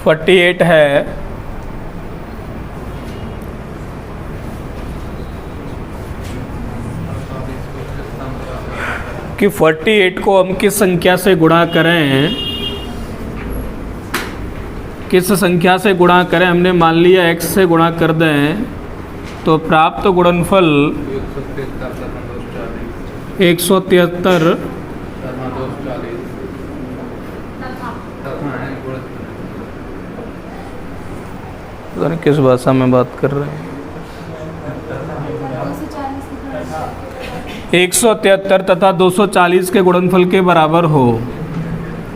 48 है कि 48 को हम किस संख्या से गुणा करें, किस संख्या से गुणा करें। हमने मान लिया x से गुणा कर दें तो प्राप्त गुणनफल 173 पता नहीं किस भाषा में बात कर रहे हैं। 173 तथा 240 के गुणनफल के बराबर हो,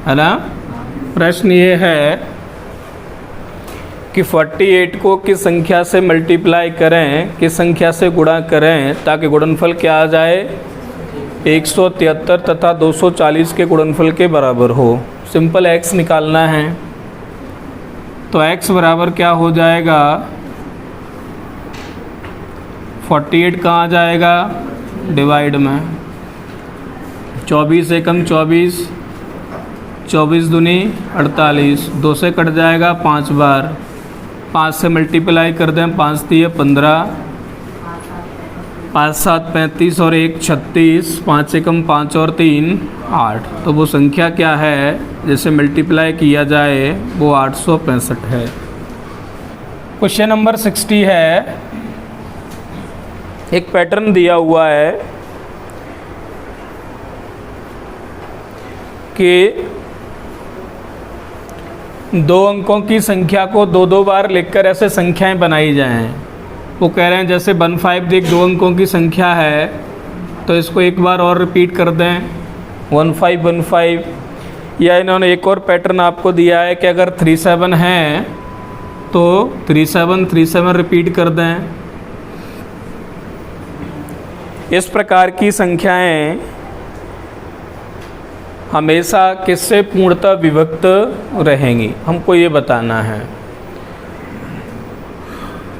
है ना। प्रश्न ये है कि 48 को किस संख्या से मल्टीप्लाई करें, किस संख्या से गुणा करें ताकि गुणनफल क्या आ जाए, 173 तथा 240 के गुणनफल के बराबर हो। सिंपल x निकालना है तो x बराबर क्या हो जाएगा, 48 कहाँ जाएगा, डिवाइड में 24 एकम 24, 24 दूनी 48, 2 से कट जाएगा 5 बार, 5 से मल्टीप्लाई कर दें, 5 दिए 15, 5 7 35 और 1 36, 5 एकम 5 और 3 8। तो वो संख्या क्या है जिसे मल्टीप्लाई किया जाए, वो 865 है। क्वेश्चन नंबर 60 है, एक पैटर्न दिया हुआ है कि 2 अंकों की संख्या को 2-2 बार लिखकर ऐसे संख्याएं बनाई जाएं। वो कह रहे हैं जैसे 15 देख 2 अंकों की संख्या है तो इसको एक बार और रिपीट कर दें 1515। या इन्होंने एक और पैटर्न आपको दिया है कि अगर 37 है तो 3737 रिपीट कर दें। इस प्रकार की संख्याएं हमेशा किससे पूर्णतः विभक्त रहेंगी, हमको ये बताना है।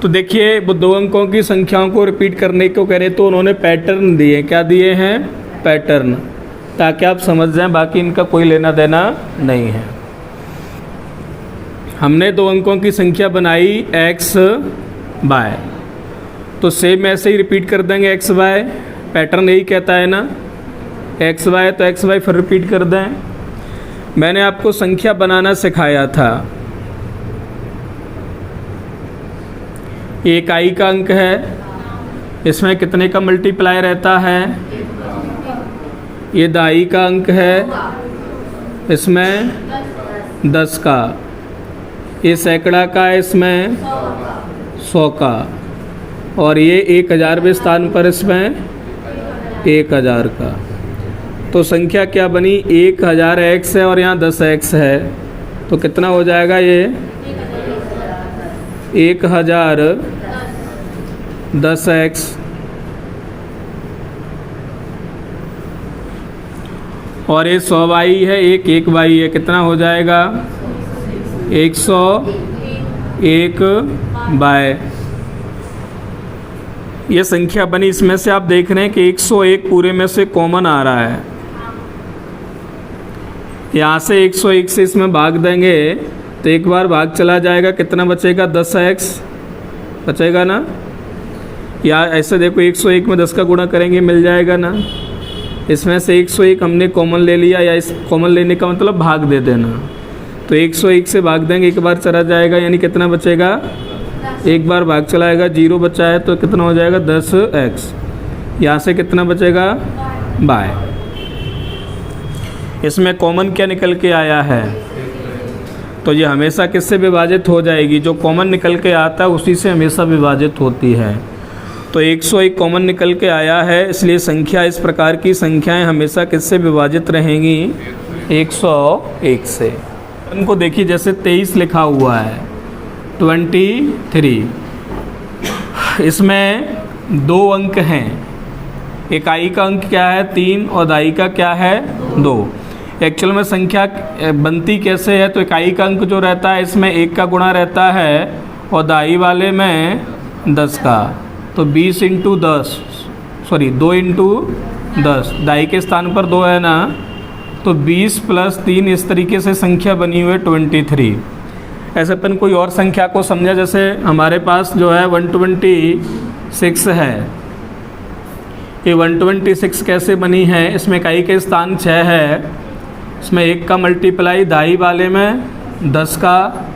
तो देखिए वो 2 अंकों की संख्याओं को रिपीट करने को कह रहे तो उन्होंने पैटर्न दिए, क्या दिए हैं, पैटर्न, ताकि आप समझ जाएं, बाकी इनका कोई लेना देना नहीं है। हमने 2 अंकों की संख्या बनाई x y, तो सेम ऐसे ही रिपीट कर देंगे x y, पैटर्न यही कहता है ना, x y तो x y फिर रिपीट कर दें। मैंने आपको संख्या बनाना सिखाया था, एक i का अंक है, इसमें कितने का मल्टीप्लाई रहता है, ये दाई का अंक है, इसमें 10 का, ये सैकड़ा का है, इसमें 100 का, और ये 1000वें स्थान पर इसमें 1000 का। तो संख्या क्या बनी, 1000x है और यहाँ 10x है, तो कितना हो जाएगा ये 1010x। और ये 100y है, 1y है, कितना हो जाएगा 101y। ये संख्या बनी। इसमें से आप देख रहे हैं कि 101 पूरे में से कॉमन आ रहा है, यहाँ से 101 से इसमें भाग देंगे तो एक बार भाग चला जाएगा, कितना बचेगा 10x बचेगा ना। या ऐसे देखो 101 में 10 का गुणा करेंगे मिल जाएगा ना। इसमें से 101 हमने कॉमन ले लिया, या इस कॉमन लेने का मतलब भाग दे देना, तो 101 से भाग देंगे एक बार चला जाएगा, यानी कितना बचेगा, एक बार भाग चलाएगा 0 बचा है तो कितना हो जाएगा 10x। यहाँ से कितना बचेगा y। इसमें कॉमन क्या निकल के आया है, तो ये हमेशा किससे विभाजित हो जाएगी, जो कॉमन निकल के आता है उसी से हमेशा विभाजित होती है। तो 101 कॉमन निकल के आया है, इसलिए संख्या, इस प्रकार की संख्याएं हमेशा किससे विभाजित रहेंगी, 101 से। उनको देखिए जैसे 23 लिखा हुआ है, 23, इसमें 2 अंक हैं, एक i का अंक क्या है 3 और दाई का क्या है 2। एक्चुअल में संख्या बनती कैसे है, तो एक i का अंक जो रहता है इसमें 1 का गुणा रहता है और दाई वाले में 10 का, तो 20 इंटू 10, सॉरी 2 इंटू 10, दाई के स्थान पर 2 है ना, तो 20 + 3, इस तरीके से संख्या बनी हुई है 23। ऐसे अपन कोई और संख्या को समझा, जैसे हमारे पास जो है 126 है। ये 126 कैसे बनी है? इसमें इकाई के स्थान 6 है, इसमें 1 का मल्टीप्लाई दाई वाले में 10 का,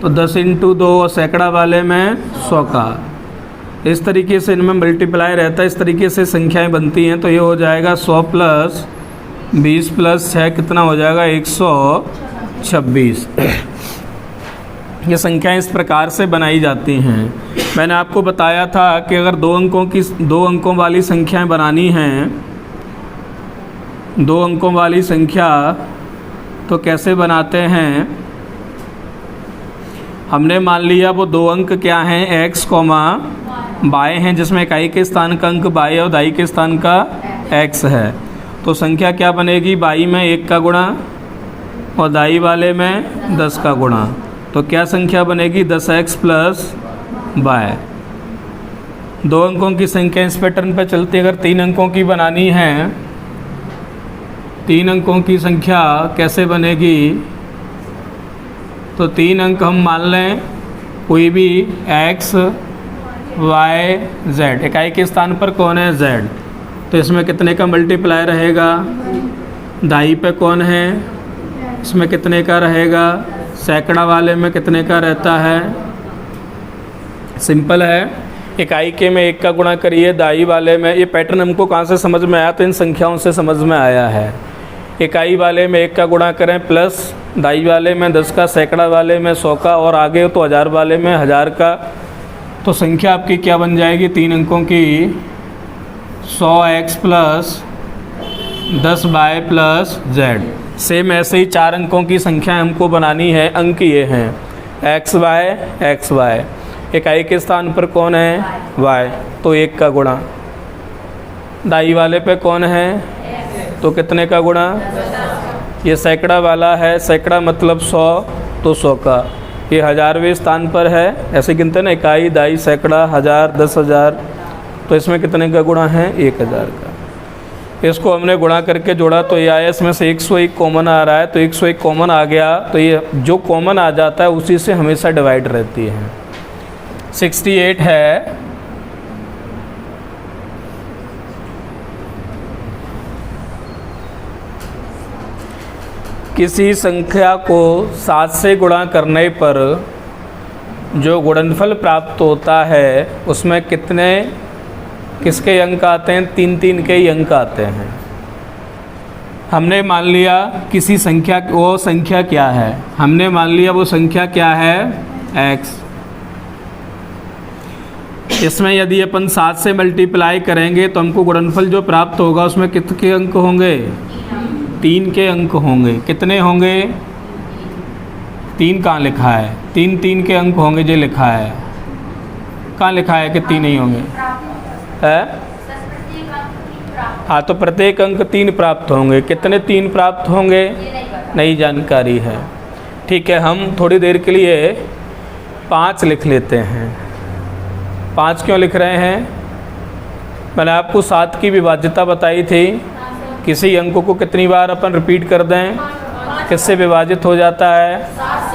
तो 10 इंटू 2, और सैकड़ा वाले में 100 का। इस तरीके से इनमें मल्टीप्लाई रहता है, इस तरीके से संख्याएं बनती हैं। तो ये हो जाएगा 100 प्लस 20 प्लस 6 कितना हो जाएगा? 126। ये संख्याएं इस प्रकार से बनाई जाती हैं। मैंने आपको बताया था कि अगर दो अंकों वाली संख्याएं बनानी हैं, 2 अंकों वाली संख्या, तो कैसे बनाते हैं? हमने मान लिया वो 2 अंक क्या हैं? x, y हैं, जिसमें इकाई के स्थान का अंक y और दाई के स्थान का x है। तो संख्या क्या बनेगी? y में 1 का गुणा और दाई वाले में 10 का गुणा। तो क्या संख्या बनेगी? 10x plus y। 2 अंकों की संख्या इस पैटर्न पर चलती है। अगर 3 अंकों की बनानी है, 3 अंकों की संख्या कैसे बनेगी? तो 3 अंक हम मान लें कोई भी x, y, z। इकाई के स्थान पर कौन है? z। तो इसमें कितने का मल्टीप्लाई रहेगा? दाई पे कौन है? इसमें कितने का रहेगा? सैकड़ा वाले में कितने का रहता है? सिंपल है, इकाई के में 1 का गुणा करिए, दाई वाले में। ये पैटर्न हमको कहाँ से समझ में आया? तो इन संख्याओं से समझ में आया है। इकाई वाले में 1 का गुणा करें, प्लस दाई वाले में 10 का, सैकड़ा वाले में 100 का, और आगे तो 1000 वाले में 1000 का। तो संख्या आपकी क्या बन जाएगी? 3 अंकों की 100x plus 10y plus z। Same ऐसे ही 4 अंकों की संख्या हमको बनानी है। अंक ये हैं xy। इकाई के स्थान पर कौन है? y। तो 1 का गुणा। दाई वाले पे कौन है? तो कितने का गुणा? ये सैकड़ा वाला है, सैकड़ा मतलब 100, तो 100 का। ये 1000वें स्थान पर है, ऐसे गिनते ना, इकाई, दाई, सैकड़ा, 1000, 10,000। तो इसमें कितने का गुणा है? 1000 का। इसको हमने गुणा करके जोड़ा तो ये आया, इसमें से 101 कॉमन आ रहा है, तो 101 कॉमन आ गया। तो ये जो कॉमन आ जाता है उसी से हमेशा डिवाइड रहती है। 68 है। किसी संख्या को 7 से गुणा करने पर जो गुणनफल प्राप्त होता है उसमें किसके अंक आते हैं? 3 के ही अंक आते हैं। हमने मान लिया किसी संख्या, वो संख्या क्या है? हमने मान लिया वो संख्या क्या है? x। इसमें यदि अपन 7 से मल्टीप्लाई करेंगे तो हमको गुणनफल जो प्राप्त होगा उसमें कितने अंक होंगे? 3 के अंक होंगे। कितने होंगे? 3 कहाँ लिखा है? 3 के अंक होंगे, जो लिखा है। कहाँ लिखा है कि 3 नहीं होंगे? है? हाँ, तो प्रत्येक अंक 3 प्राप्त होंगे। कितने 3 प्राप्त होंगे? नई जानकारी है। ठीक है, हम थोड़ी देर के लिए 5 लिख लेते हैं। 5 क्यों लिख रहे हैं? मैंने आपको 7 की विभाज्यता बताई थी। किसी अंक को कितनी बार अपन रिपीट कर दें, किससे विभाजित हो जाता है?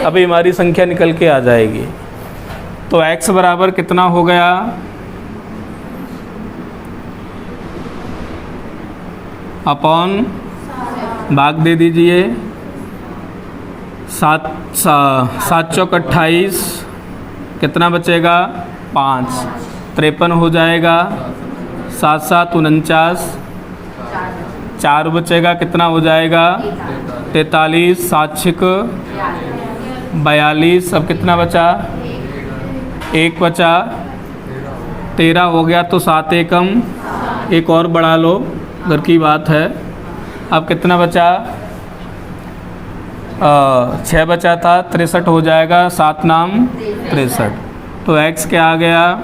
अभी हमारी संख्या निकल के आ जाएगी। तो x बराबर कितना हो गया? अपॉन भाग दे दीजिए। 7 चौक 28, कितना बचेगा? 5। 53 हो जाएगा। 7 7 49, 4 बचेगा, कितना हो जाएगा? 43। 7 6 42। अब कितना बचा? 1 बचा। 13 हो गया, तो 7 एकम, एक और बढ़ा लो, घर की बात है। अब कितना बचा? 6 बचा था, 63 हो जाएगा। 7 नाम 63। तो x क्या आ गया?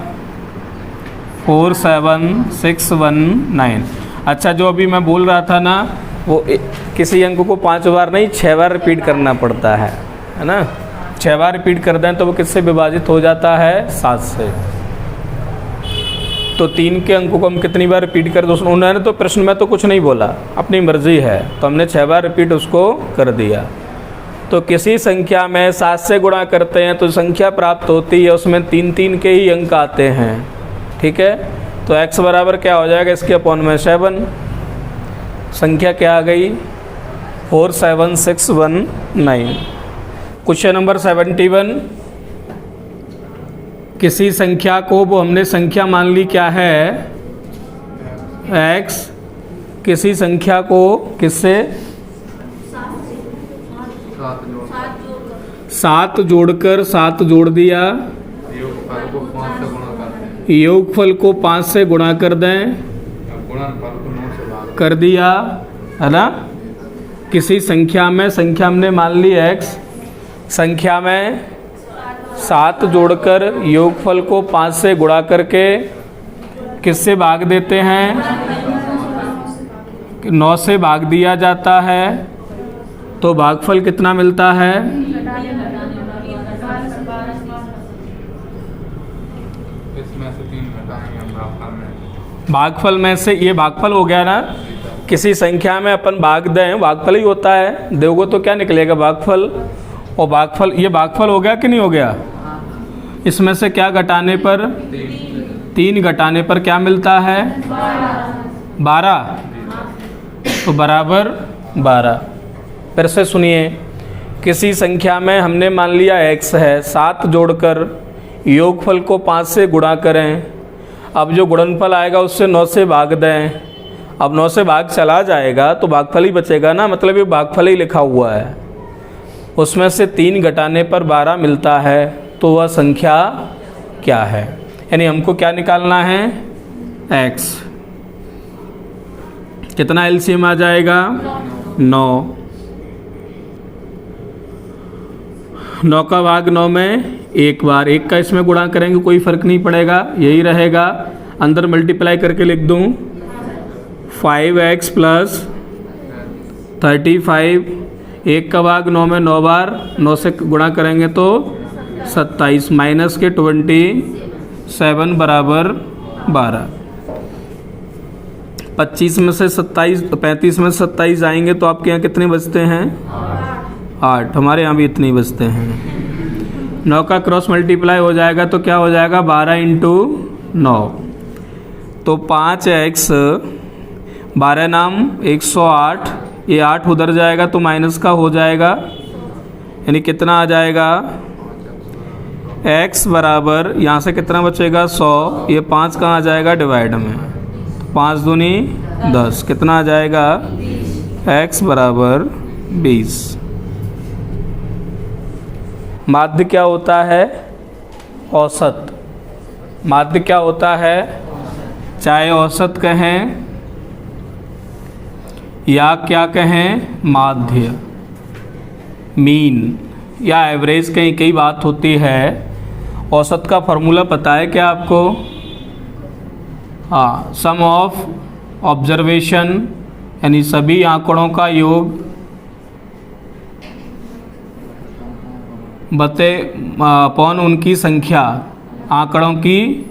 47619। अच्छा, जो अभी मैं बोल रहा था ना, वो किसी अंक को 5 बार नहीं 6 बार रिपीट करना पड़ता है ना। 6 बार रिपीट कर दें तो वो किससे विभाजित हो जाता है? 7 से। तो 3 के अंकों को हम कितनी बार रिपीट कर दो? उन्होंने तो प्रश्न में तो कुछ नहीं बोला, अपनी मर्जी है, तो हमने 6 बार रिपीट उसको कर दिया। तो किसी संख्या में 7 से गुणा करते हैं तो संख्या प्राप्त होती है उसमें 3 के ही अंक आते हैं। ठीक है, तो x बराबर क्या हो जाएगा, इसके अपॉन में 7। संख्या क्या आ गई, 47619। क्वेश्चन नंबर 71, किसी संख्या को, वो हमने संख्या मान ली क्या है x, किसी संख्या को किससे 7 जोड़कर 7 जोड़ दिया, योगफल को 5 से गुणा कर दें, कर दिया है ना। किसी संख्या में, संख्या हमने मान ली x, संख्या में 7 जोड़कर योगफल को 5 से गुणा करके किससे भाग देते हैं, 9 से भाग दिया जाता है, तो भागफल कितना मिलता है, भागफल में से, ये भागफल हो गया ना। किसी संख्या में अपन भाग दें, भागफल ही होता है, दोगे तो क्या निकलेगा, भागफल। और भागफल, ये भागफल हो गया कि नहीं हो गया, इसमें से क्या घटाने पर, 3 घटाने पर क्या मिलता है, 12, तो बराबर 12। फिर से सुनिए, किसी संख्या में हमने मान लिया x है, 7 जोड़कर योगफल को 5 से गुणा करें, अब जो गुणनफल आएगा उससे 9 से भाग दें, अब 9 से भाग चला जाएगा तो भागफल ही बचेगा ना, मतलब ये भागफल ही लिखा हुआ है, उसमें से 3 घटाने पर 12 मिलता है, तो वह संख्या क्या है, यानी हमको क्या निकालना है, x। कितना एलसीएम आ जाएगा, 9। 9 का भाग 9 में एक बार, 1 का इसमें गुणा करेंगे कोई फर्क नहीं पड़ेगा, यही रहेगा। अंदर मल्टीप्लाई करके लिख दूं, 5x प्लस 35, 1 का भाग 9 में 9 बार, 9 से गुणा करेंगे तो 27, माइनस के 27 बराबर 12। 25 में से 27, 35 में 27 आएंगे तो आपके यहाँ कितने बचते हैं, 8। हमारे यहाँ भी इतने ही बचते हैं। 9 का क्रॉस मल्टीप्लाई हो जाएगा तो क्या हो जाएगा, 12 इंटू 9, तो 5x, 12 नाम 108, ये 8 उधर जाएगा तो माइनस का हो जाएगा, यानी कितना आ जाएगा, x बराबर, यहाँ से कितना बचेगा 100, ये 5 कहाँ आ जाएगा डिवाइड में, 5 दूनी 10, कितना आ जाएगा, x बराबर 20। माध्य क्या होता है, औसत। माध्य क्या होता है, चाहे औसत कहें या क्या कहें, माध्य, मीन या एवरेज कहीं कई बात होती है। औसत का फॉर्मूला पता है क्या आपको, हाँ, सम ऑफ ऑब्जर्वेशन, यानी सभी आंकड़ों का योग बते अपॉन उनकी संख्या, आंकड़ों की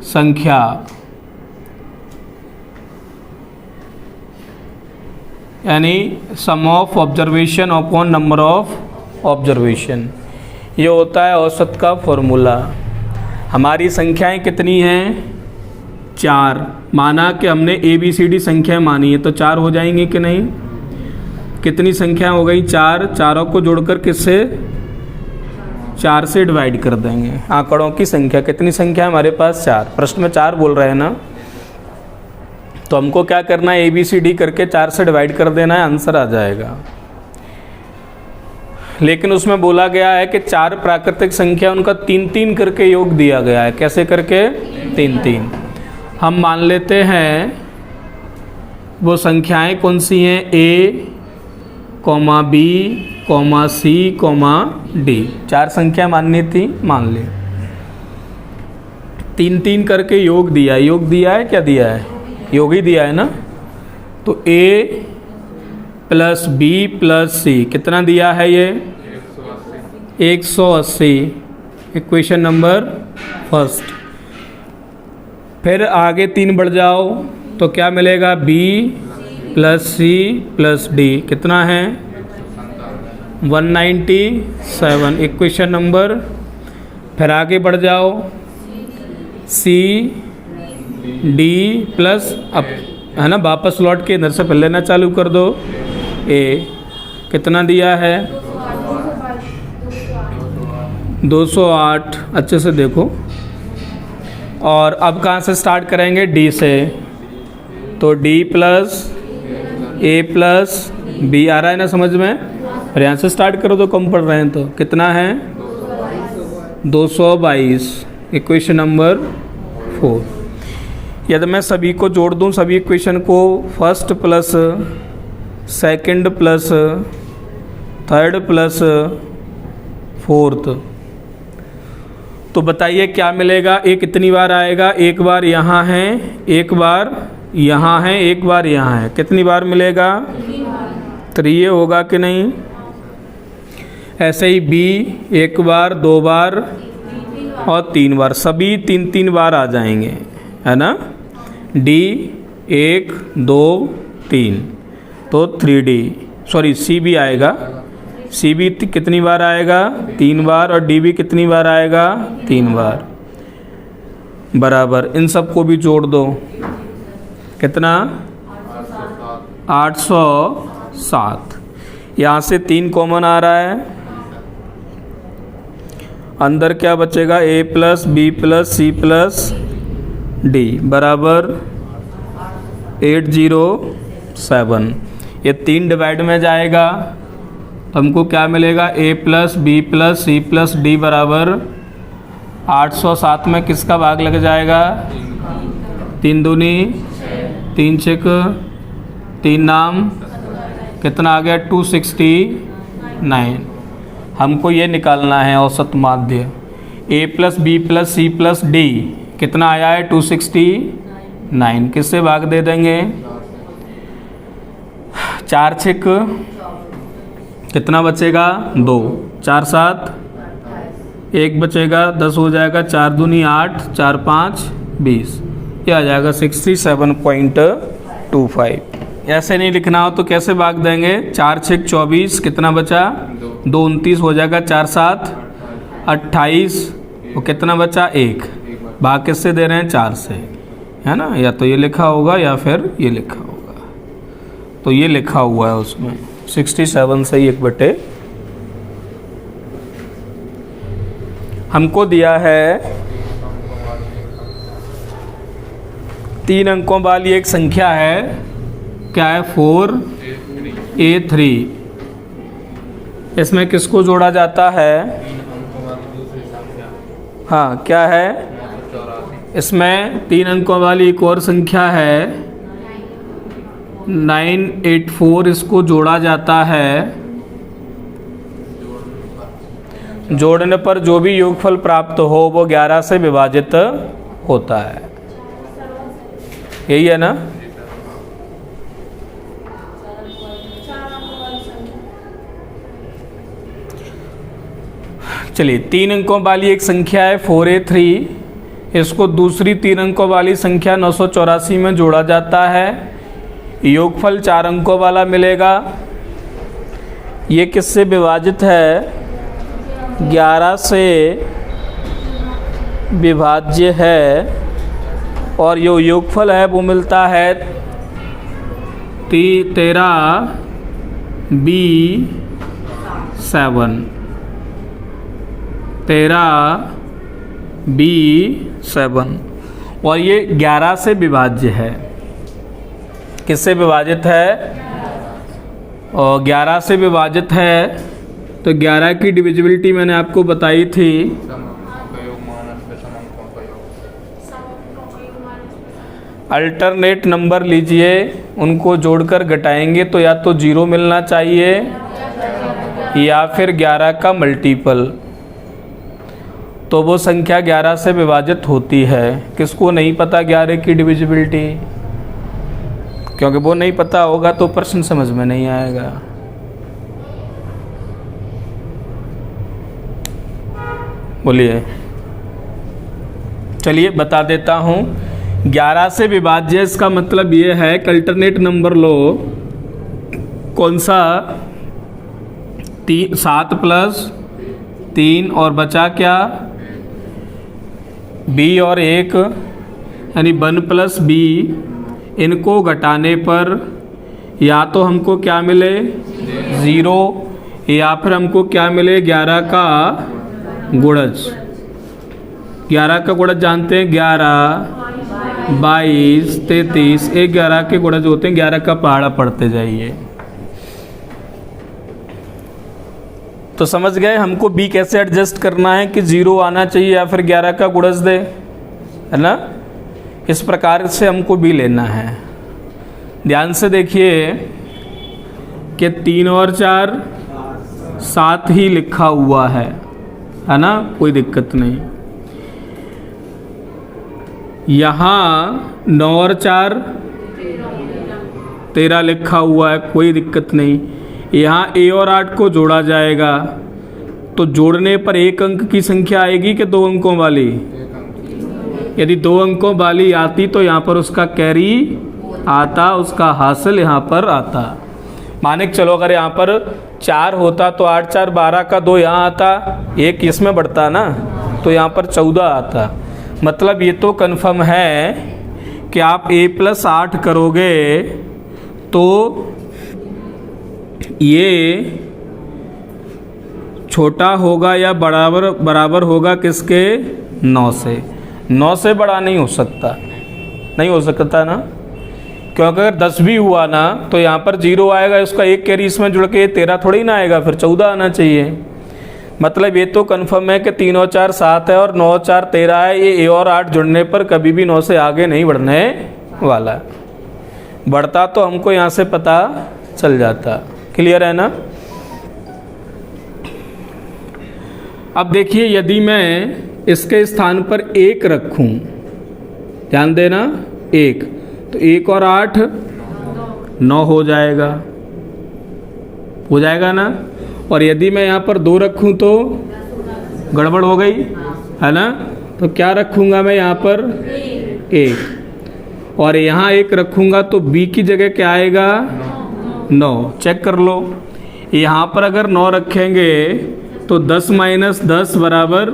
संख्या, यानी sum of observation upon number of observation, ये होता है औसत का फॉर्मूला। हमारी संख्याएं कितनी हैं, 4। माना कि हमने ABCD संख्याएं मानी है तो 4 हो जाएंगी कि नहीं, कितनी संख्या हो गई, 4। चारों को जोड़कर किससे, 4 से डिवाइड कर देंगे। आंकड़ों की संख्या, कितनी संख्या है हमारे पास, 4। प्रश्न में 4 बोल रहे हैं ना, तो हमको क्या करना है, ABCD करके 4 से डिवाइड कर देना है, आंसर आ जाएगा। लेकिन उसमें बोला गया है कि 4 प्राकृतिक संख्या, उनका 3-3 करके योग दिया गया है। कैसे करके, 3-3। हम मान लेते हैं वो संख्याएं कौन सी हैं, A, B, C, D। 4 संख्या माननी थी, मान ले। 3-3 करके योग दिया है, योग दिया है, क्या दिया है, योग ही दिया है ना। तो A plus B plus C कितना दिया है, ये 180। Equation number first. फिर आगे 3 बढ़ जाओ तो क्या मिलेगा, B plus C plus D कितना है 197 इक्वेशन नंबर। फिर आगे बढ़ जाओ, सी डी प्लस, अब है ना, वापस लौट के इधर से पहले लेना चालू कर दो। ए कितना दिया है 208, अच्छे से देखो। और अब कहाँ से स्टार्ट करेंगे, डी से। तो डी प्लस ए प्लस बी आ रहा है ना समझ में। और यहाँ से स्टार्ट करो तो कम पड़ रहे हैं, तो कितना है 222 इक्वेशन नंबर 4। यदि मैं सभी को जोड़ दूं, सभी इक्वेशन को, first plus second plus third plus fourth, तो बताइए क्या मिलेगा। ए कितनी बार आएगा, एक बार यहाँ है, एक बार यहाँ है, एक बार यहाँ है, कितनी बार मिलेगा 3 होगा कि नहीं। ऐसे ही बी एक बार, 2 बार और 3 बार, सभी 3 बार आ जाएंगे, है ना। डी 1 2 3 तो 3D, सॉरी सी भी आएगा। सी भी कितनी बार आएगा 3 बार, और डी भी कितनी बार आएगा 3 बार, बराबर। इन सब को भी जोड़ दो, कितना 807। यहाँ से 3 कॉमन आ रहा है, अंदर क्या बचेगा, A plus B plus C plus D बराबर 807। ये 3 डिवाइड में जाएगा तो हमको क्या मिलेगा, A plus B plus C plus D बराबर 807 में किसका भाग लग जाएगा, 3 दूनी 3 छक 3 नाम, कितना आ गया 269। हमको ये निकालना है औसत माध्य। A plus B plus C plus D कितना आया है 269, किससे भाग दे देंगे, 4 छक कितना बचेगा 2, 4 7 1 बचेगा, 10 हो जाएगा, 4 दूनी 8 4 5 20, ये आ जाएगा 67.25। ऐसे नहीं लिखना हो तो कैसे भाग देंगे, 4 छक 24 कितना बचा 2 29 हो जाएगा, 4 7 28 और कितना बचा 1, भाग किससे दे रहे हैं 4 से, है ना। या तो ये लिखा होगा या फिर ये लिखा होगा, तो ये लिखा हुआ है उसमें 67 से 1/, हमको दिया है 3 अंकों वाली एक संख्या है, क्या है 4A3। इसमें किसको जोड़ा जाता है, हाँ क्या है, इसमें 3 अंकों वाली एक और संख्या है 984, इसको जोड़ा जाता है। जोड़ने पर जो भी योगफल प्राप्त हो वो 11 से विभाजित होता है, यही है ना। चलिए 3 अंकों वाली एक संख्या है 4A3, इसको दूसरी 3 अंकों वाली संख्या 984 में जोड़ा जाता है, योगफल 4 अंकों वाला मिलेगा। ये किससे विभाजित है, 11 से विभाज्य है, और जो योगफल है वो मिलता है 13B7, 13B7, और ये 11 से विभाज्य है। किससे विभाजित है, और 11 से विभाजित है, तो 11 की डिविजिबिलिटी मैंने आपको बताई थी, अल्टरनेट नंबर लीजिए, उनको जोड़कर घटाएंगे तो या तो 0 मिलना चाहिए या फिर 11 का मल्टीपल, तो वो संख्या 11 से विभाजित होती है। किसको नहीं पता 11 की डिविजिबिलिटी, क्योंकि वो नहीं पता होगा तो प्रश्न समझ में नहीं आएगा। बोलिए, चलिए बता देता हूँ। 11 से विभाज्य, इसका मतलब ये है कि अल्टरनेट नंबर लो, कौन सा 7 प्लस 3 और बचा क्या, b और 1 यानी 1 प्लस b। इनको घटाने पर या तो हमको क्या मिले 0 या फिर हमको क्या मिले 11 का गुणज। 11 का गुणज जानते हैं 11, 22, 33, 11 के गुणज होते हैं। 11 का पहाड़ा पढ़ते जाइए। तो समझ गए हमको b कैसे एडजस्ट करना है कि 0 आना चाहिए या फिर 11 का गुणज दे, है ना। इस प्रकार से हमको b लेना है। ध्यान से देखिए कि 3 और 4 7 ही लिखा हुआ है ना, कोई दिक्कत नहीं। यहाँ 9 और 4 13 लिखा हुआ है, कोई दिक्कत नहीं। यहाँ a और 8 को जोड़ा जाएगा तो जोड़ने पर एक अंक की संख्या आएगी कि 2 अंकों वाली। यदि 2 अंकों वाली आती तो यहाँ पर उसका कैरी आता, उसका हासिल यहाँ पर आता। माने कि चलो अगर यहाँ पर 4 होता तो 8 4 12 का 2 यहाँ आता, 1 इसमें बढ़ता ना, तो यहाँ पर 14 आता। मतलब ये तो कन्फर्म है कि आप a + 8 करोगे तो ये छोटा होगा या बराबर होगा किसके, 9 से। 9 से बड़ा नहीं हो सकता, नहीं हो सकता ना, क्योंकि अगर 10 भी हुआ ना तो यहाँ पर 0 आएगा, उसका एक कैरी इसमें जुड़ के 13 थोड़ी ना आएगा, फिर 14 आना चाहिए। मतलब ये तो कन्फर्म है कि 3 और 4 7 है और 9 और 4 13 है। ये a और 8 जुड़ने पर कभी भी 9 से आगे नहीं बढ़ने वाला। बढ़ता तो हमको यहाँ से पता चल जाता। क्लियर है ना। अब देखिए यदि मैं इसके स्थान पर 1 रखूं, ध्यान देना 1, तो 1 और 8 9 हो जाएगा ना। और यदि मैं यहाँ पर 2 रखूं तो गड़बड़ हो गई, है ना। तो क्या रखूंगा मैं यहाँ पर 1, और यहाँ 1 रखूंगा तो b की जगह क्या आएगा 9। चेक कर लो, यहाँ पर अगर 9 रखेंगे तो 10 - 10 बराबर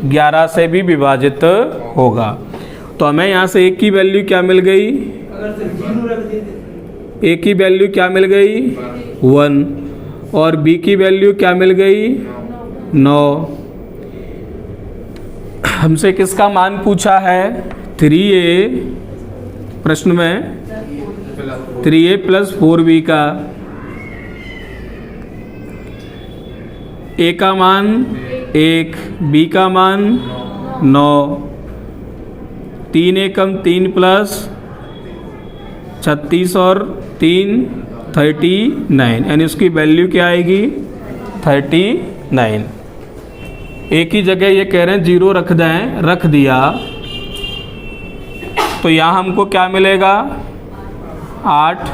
11 से भी विभाजित होगा। तो हमें यहाँ से a की वैल्यू क्या मिल गई, a की वैल्यू क्या मिल गई 1, और b की वैल्यू क्या मिल गई 9। हमसे किसका मान पूछा है 3a, प्रश्न में 3a + 4b का। a का मान 1, b का मान 9, 3 एकम 3 + 36 और 3 39, यानी उसकी वैल्यू क्या आएगी 39। a की जगह ये कह रहे हैं 0 रख दें, रख दिया तो यहाँ हमको क्या मिलेगा 8,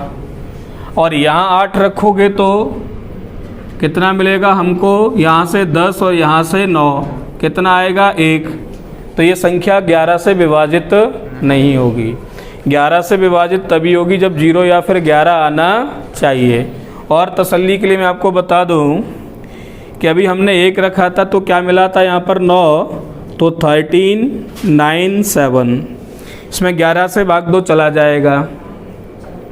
और यहाँ 8 रखोगे तो कितना मिलेगा हमको, यहाँ से 10 और यहाँ से 9, कितना आएगा 1। तो ये संख्या 11 से विभाजित नहीं होगी। 11 से विभाजित तभी होगी जब 0 या फिर 11 आना चाहिए। और तसल्ली के लिए मैं आपको बता दूं कि अभी हमने 1 रखा था तो क्या मिला था यहाँ पर 9, तो 13 9 7, इसमें 11 से भाग 2 चला जाएगा,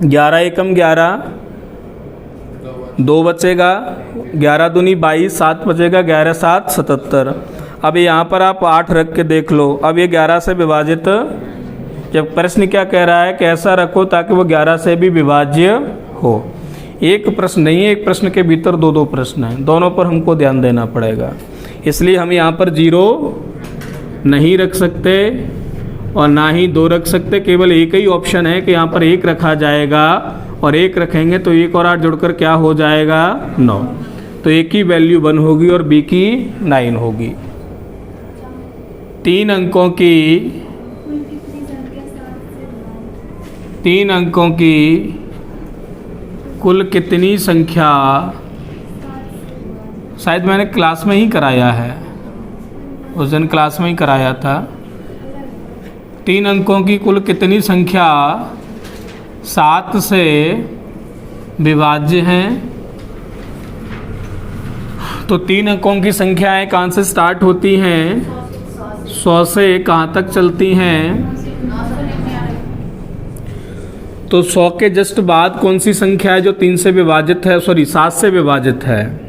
11 एकम 11, 2 बचेगा, 11 दूनी 22, 7 बचेगा, 11 7 77। अब यहाँ पर आप 8 रख के देख लो, अब ये 11 से विभाजित, जब प्रश्न क्या कह रहा है कि ऐसा रखो ताकि वो 11 से भी विभाज्य हो। एक प्रश्न नहीं है, एक प्रश्न के भीतर 2 प्रश्न हैं, दोनों पर हमको ध्यान देना पड़ेगा। इसलिए हम यहाँ पर 0 नहीं रख सकते और ना ही 2 रख सकते, केवल एक ही ऑप्शन है कि यहाँ पर 1 रखा जाएगा, और 1 रखेंगे तो 1 और 8 जुड़कर क्या हो जाएगा 9। तो a की वैल्यू 1 होगी और b की 9 होगी। 3 अंकों की कुल कितनी संख्या, शायद मैंने क्लास में ही कराया है, उस दिन क्लास में ही कराया था। 3 अंकों की कुल कितनी संख्या 7 से विभाज्य हैं। तो 3 अंकों की संख्याएं कहाँ से स्टार्ट होती हैं? 100 से कहाँ तक चलती हैं? तो 100 के जस्ट बाद कौन सी संख्या है जो 3 से विभाजित है, सॉरी 7 से विभाजित है?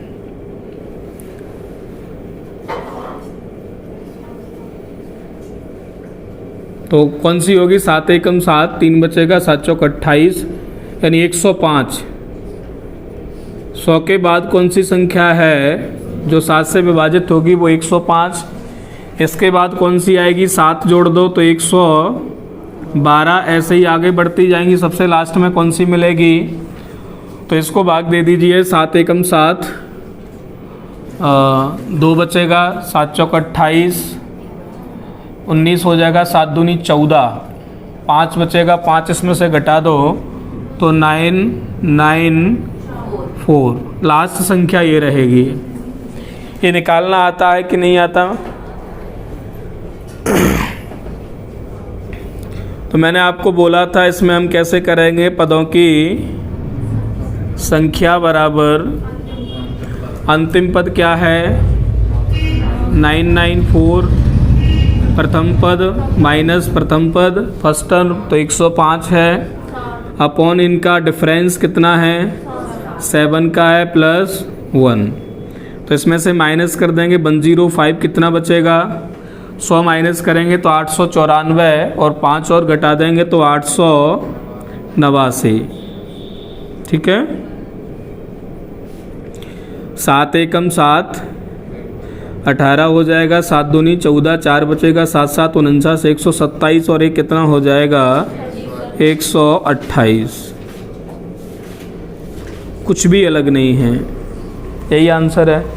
तो कौन सी होगी? 7 एकम 7, 3 बचेगा, 7 चौक 28 यानी 105। 100 के बाद कौन सी संख्या है जो 7 से विभाजित होगी? वो 105। इसके बाद कौन सी आएगी? 7 जोड़ दो तो 112। ऐसे ही आगे बढ़ती जाएंगी। सबसे लास्ट में कौन सी मिलेगी? तो इसको भाग दे दीजिए। 7 एकम 7, 2 बचेगा, 7 चौक 28, 19 हो जाएगा, 7 दूनी 14, 5 बचेगा, 5 इसमें से घटा दो तो 994। लास्ट संख्या ये रहेगी। ये निकालना आता है कि नहीं आता? तो मैंने आपको बोला था इसमें हम कैसे करेंगे। पदों की संख्या बराबर अंतिम पद क्या है? 994, प्रथम पद माइनस प्रथम पद फर्स्ट टर्म तो 105 है, अपॉन इनका डिफरेंस कितना है? 7 का है प्लस 1। तो इसमें से माइनस कर देंगे 105, कितना बचेगा? 100 माइनस करेंगे तो 894 और 5 और घटा देंगे तो 889। ठीक है। 7 एकम 7, 18 हो जाएगा, 7 दूनी 14, 4 बचेगा, 7 7 49, 127 और एक कितना हो जाएगा? 128। कुछ भी अलग नहीं है, यही आंसर है।